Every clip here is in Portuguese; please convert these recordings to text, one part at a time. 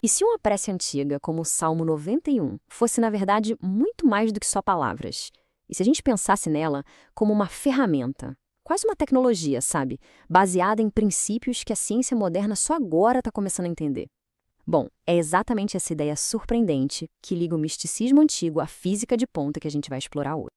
E se uma prece antiga, como o Salmo 91, fosse, na verdade, muito mais do que só palavras? E se a gente pensasse nela como uma ferramenta, quase uma tecnologia, sabe? Baseada em princípios que a ciência moderna só agora está começando a entender. Bom, é exatamente essa ideia surpreendente que liga o misticismo antigo à física de ponta que a gente vai explorar hoje.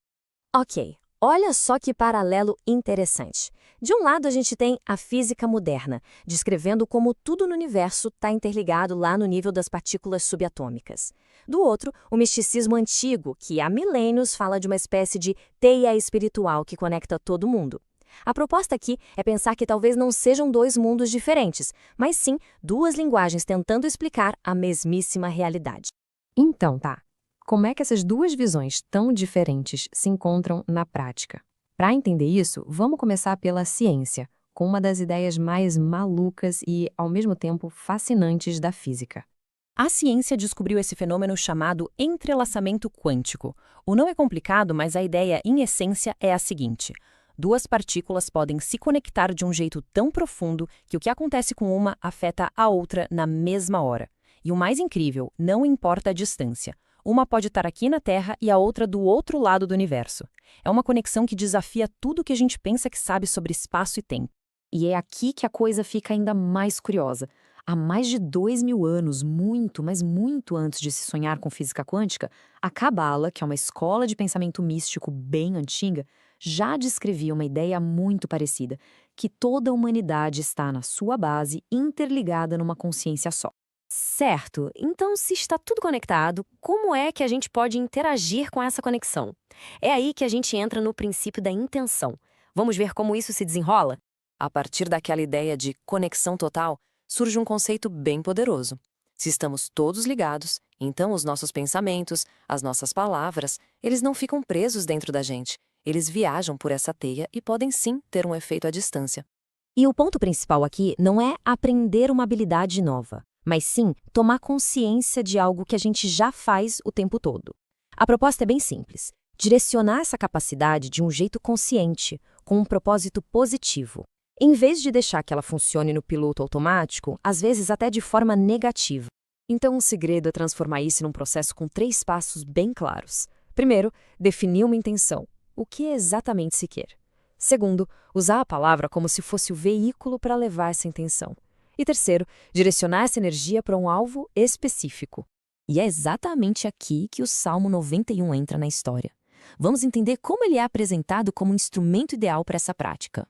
Ok, olha só que paralelo interessante. De um lado, a gente tem a física moderna, descrevendo como tudo no universo está interligado lá no nível das partículas subatômicas. Do outro, o misticismo antigo, que há milênios fala de uma espécie de teia espiritual que conecta todo mundo. A proposta aqui é pensar que talvez não sejam dois mundos diferentes, mas sim duas linguagens tentando explicar a mesmíssima realidade. Então, tá. Como é que essas duas visões tão diferentes se encontram na prática? Para entender isso, vamos começar pela ciência, com uma das ideias mais malucas e, ao mesmo tempo, fascinantes da física. A ciência descobriu esse fenômeno chamado entrelaçamento quântico. O nome é complicado, mas a ideia, em essência, é a seguinte: duas partículas podem se conectar de um jeito tão profundo que o que acontece com uma afeta a outra na mesma hora. E o mais incrível, não importa a distância. Uma pode estar aqui na Terra e a outra do outro lado do universo. É uma conexão que desafia tudo que a gente pensa que sabe sobre espaço e tempo. E é aqui que a coisa fica ainda mais curiosa. Há mais de 2000 anos, muito, mas muito antes de se sonhar com física quântica, a Cabala, que é uma escola de pensamento místico bem antiga, já descrevia uma ideia muito parecida, que toda a humanidade está na sua base interligada numa consciência só. Certo, então se está tudo conectado, como é que a gente pode interagir com essa conexão? É aí que a gente entra no princípio da intenção. Vamos ver como isso se desenrola? A partir daquela ideia de conexão total, surge um conceito bem poderoso. Se estamos todos ligados, então os nossos pensamentos, as nossas palavras, eles não ficam presos dentro da gente. Eles viajam por essa teia e podem sim ter um efeito à distância. E o ponto principal aqui não é aprender uma habilidade nova, mas sim tomar consciência de algo que a gente já faz o tempo todo. A proposta é bem simples: direcionar essa capacidade de um jeito consciente, com um propósito positivo. Em vez de deixar que ela funcione no piloto automático, às vezes até de forma negativa. Então, o segredo é transformar isso num processo com 3 passos bem claros. Primeiro, definir uma intenção. O que exatamente se quer? Segundo, usar a palavra como se fosse o veículo para levar essa intenção. E terceiro, direcionar essa energia para um alvo específico. E é exatamente aqui que o Salmo 91 entra na história. Vamos entender como ele é apresentado como um instrumento ideal para essa prática.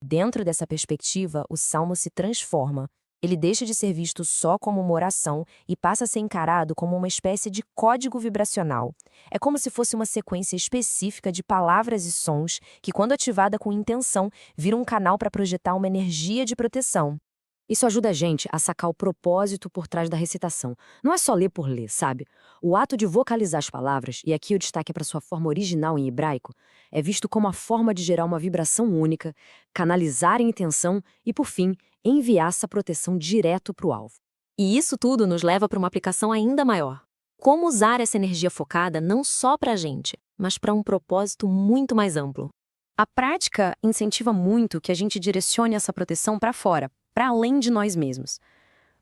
Dentro dessa perspectiva, o Salmo se transforma. Ele deixa de ser visto só como uma oração e passa a ser encarado como uma espécie de código vibracional. É como se fosse uma sequência específica de palavras e sons que, quando ativada com intenção, vira um canal para projetar uma energia de proteção. Isso ajuda a gente a sacar o propósito por trás da recitação. Não é só ler por ler, sabe? O ato de vocalizar as palavras, e aqui o destaque é para sua forma original em hebraico, é visto como a forma de gerar uma vibração única, canalizar a intenção e, por fim, enviar essa proteção direto para o alvo. E isso tudo nos leva para uma aplicação ainda maior. Como usar essa energia focada não só para a gente, mas para um propósito muito mais amplo. A prática incentiva muito que a gente direcione essa proteção para fora, para além de nós mesmos.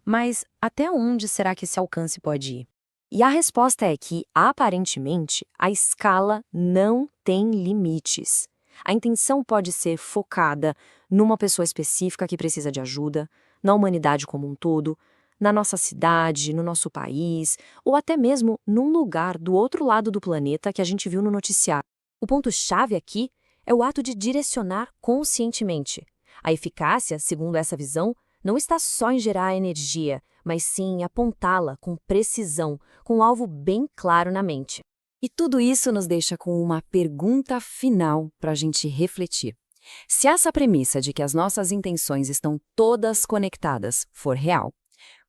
Mas até onde será que esse alcance pode ir? E a resposta é que, aparentemente, a escala não tem limites. A intenção pode ser focada numa pessoa específica que precisa de ajuda, na humanidade como um todo, na nossa cidade, no nosso país, ou até mesmo num lugar do outro lado do planeta que a gente viu no noticiário. O ponto-chave aqui é o ato de direcionar conscientemente. A eficácia, segundo essa visão, não está só em gerar a energia, mas sim em apontá-la com precisão, com um alvo bem claro na mente. E tudo isso nos deixa com uma pergunta final para a gente refletir. Se essa premissa de que as nossas intenções estão todas conectadas for real,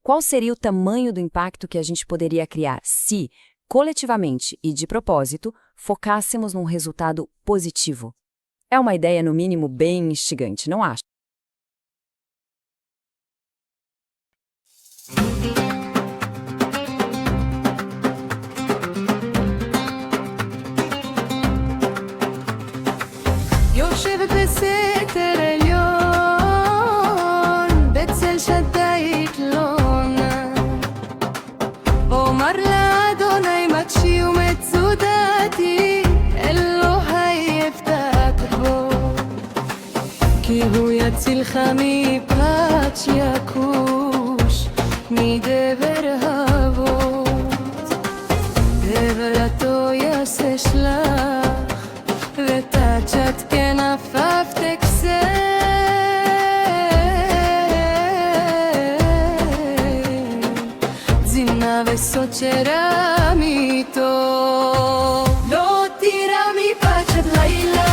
qual seria o tamanho do impacto que a gente poderia criar se, coletivamente e de propósito, focássemos num resultado positivo? É uma ideia, no mínimo, bem instigante, não acha? يوشف بستر اليوم بتسل شدايك لونه צילך מפרץ יקוש מדבר אבות דבר לתו יעשה שלך ותצ'ת כנפף תכסה זינה וסוד שרמיתו לא תירה מפרצ'ת לילה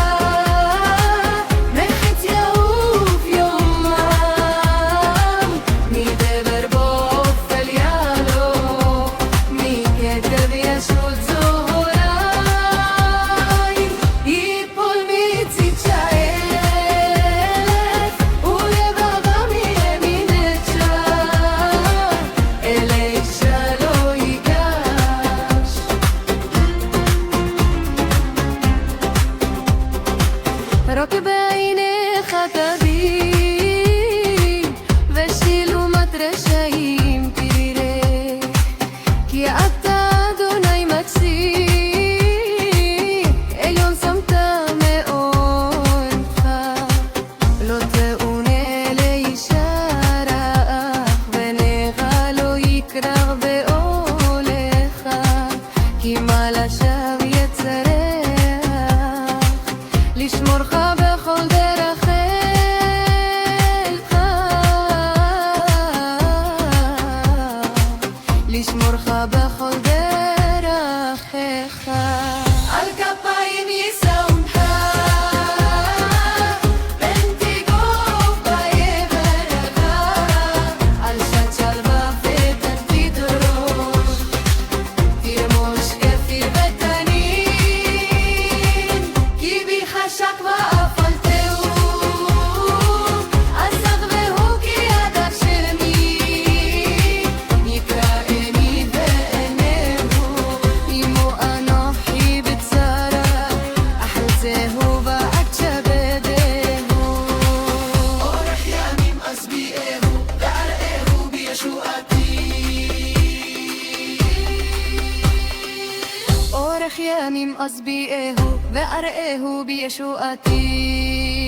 רק בעיניך תביט ושילומת רשעים תראה כי אתה אדוני מציל עליון שמת מעונך לא תעונה לישרח ונך לא יקרח באולך כי מה לשווא יצרך לשמורך בכל דרכיך לשמורך בכל דרכיך על כפיים ישאונך בין תיגוף בעברך על שת שלווה ותנתית ראש תרמוש כפיר ותנין כי בי חשק ואפלתהו עזב והוא כי ידע של מי יקרא עיני ועיניהו עמו אנוכי בצרה אחלצהו ועד שבדהו אורך ימים אשביעהו ואראהו בישועתי אורך ימים אשביעהו ואראהו בישועתי